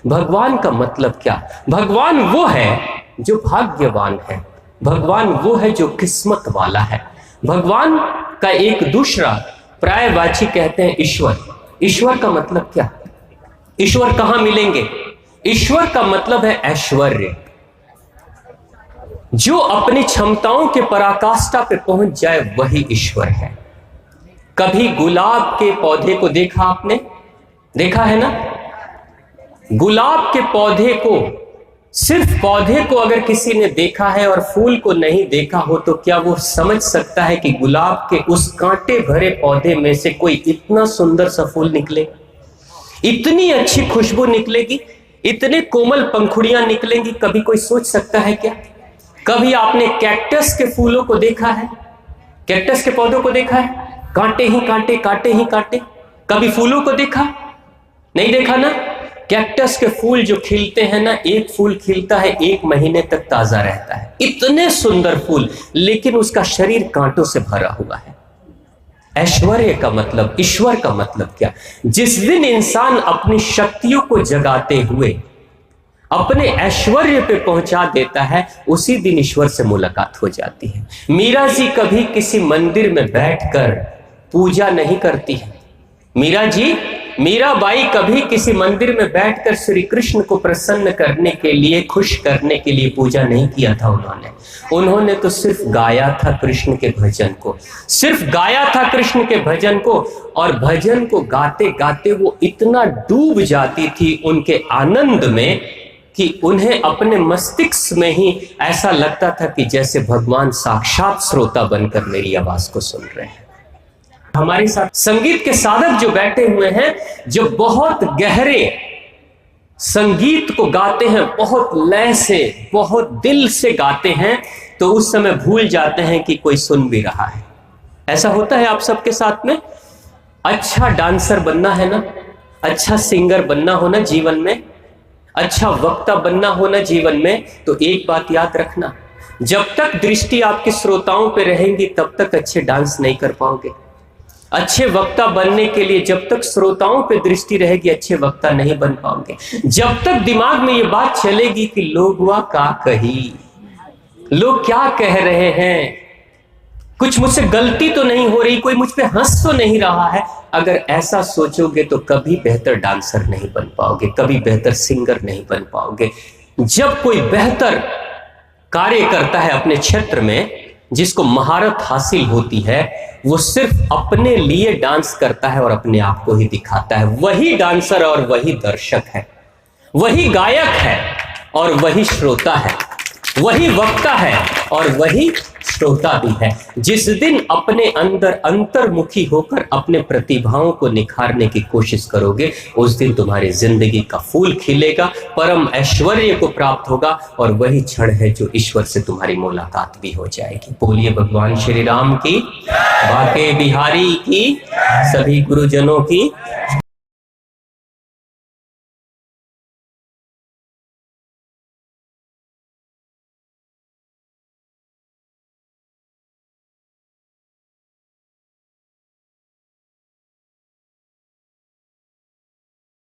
भगवान का मतलब क्या? भगवान वो है जो भाग्यवान है, भगवान वो है जो किस्मत वाला है। भगवान का एक दूसरा पर्यायवाची कहते हैं ईश्वर। ईश्वर का मतलब क्या? ईश्वर कहां मिलेंगे? ईश्वर का मतलब है ऐश्वर्य। जो अपनी क्षमताओं के पराकाष्ठा पे पहुंच जाए वही ईश्वर है। कभी गुलाब के पौधे को देखा आपने? देखा है ना? गुलाब के पौधे को, सिर्फ पौधे को अगर किसी ने देखा है और फूल को नहीं देखा हो तो क्या वो समझ सकता है कि गुलाब के उस कांटे भरे पौधे में से कोई इतना सुंदर सा फूल निकले, इतनी अच्छी खुशबू निकलेगी, इतने कोमल पंखुड़ियां निकलेंगी? कभी कोई सोच सकता है क्या? कभी आपने कैक्टस के फूलों को देखा है? कैक्टस के पौधों को देखा है? कांटे ही कांटे, कांटे ही कांटे। कभी फूलों को देखा? नहीं देखा ना? कैक्टस के फूल जो खिलते हैं ना, एक फूल खिलता है 1 महीने तक ताजा रहता है, इतने सुंदर फूल, लेकिन उसका शरीर कांटों से भरा हुआ है। ऐश्वर्य का मतलब, ईश्वर का मतलब क्या? जिस दिन इंसान अपनी शक्तियों को जगाते हुए अपने ऐश्वर्य पे पहुंचा देता है, उसी दिन ईश्वर से मुलाकात हो जाती है। मीरा जी कभी किसी मंदिर में बैठकर पूजा नहीं करती है। मीराबाई कभी किसी मंदिर में बैठकर श्री कृष्ण को प्रसन्न करने के लिए, खुश करने के लिए पूजा नहीं किया था उन्होंने तो सिर्फ गाया था कृष्ण के भजन को, सिर्फ गाया था कृष्ण के भजन को। और भजन को गाते गाते वो इतना डूब जाती थी उनके आनंद में कि उन्हें अपने मस्तिष्क में ही ऐसा लगता था कि जैसे भगवान साक्षात श्रोता बनकर मेरी आवाज को सुन रहे हैं। हमारे साथ संगीत के साधक जो बैठे हुए हैं, जो बहुत गहरे संगीत को गाते हैं, बहुत लय से, बहुत दिल से गाते हैं, तो उस समय भूल जाते हैं कि कोई सुन भी रहा है। ऐसा होता है आप सबके साथ में? अच्छा डांसर बनना है ना, अच्छा सिंगर बनना हो ना जीवन में, अच्छा वक्ता बनना हो ना जीवन में, तो एक बात याद रखना, जब तक दृष्टि आपके श्रोताओं पे रहेंगी तब तक अच्छे डांस नहीं कर पाओगे। अच्छे वक्ता बनने के लिए जब तक श्रोताओं पे दृष्टि रहेगी, अच्छे वक्ता नहीं बन पाओगे। जब तक दिमाग में ये बात चलेगी कि लोग हुआ का कही, लोग क्या कह रहे हैं, कुछ मुझसे गलती तो नहीं हो रही, कोई मुझ पे हंस तो नहीं रहा है, अगर ऐसा सोचोगे तो कभी बेहतर डांसर नहीं बन पाओगे, कभी बेहतर सिंगर नहीं बन पाओगे। जब कोई बेहतर कार्य करता है अपने क्षेत्र में, जिसको महारत हासिल होती है, वो सिर्फ अपने लिए डांस करता है और अपने आप को ही दिखाता है। वही डांसर और वही दर्शक है, वही गायक है और वही श्रोता है, वही वक्ता है और वही श्रोता भी है। जिस दिन अपने अंदर अंतर्मुखी होकर अपने प्रतिभाओं को निखारने की कोशिश करोगे, उस दिन तुम्हारी जिंदगी का फूल खिलेगा, परम ऐश्वर्य को प्राप्त होगा, और वही क्षण है जो ईश्वर से तुम्हारी मुलाकात भी हो जाएगी। बोलिए भगवान श्री राम की, बाके बिहारी की, सभी गुरुजनों की।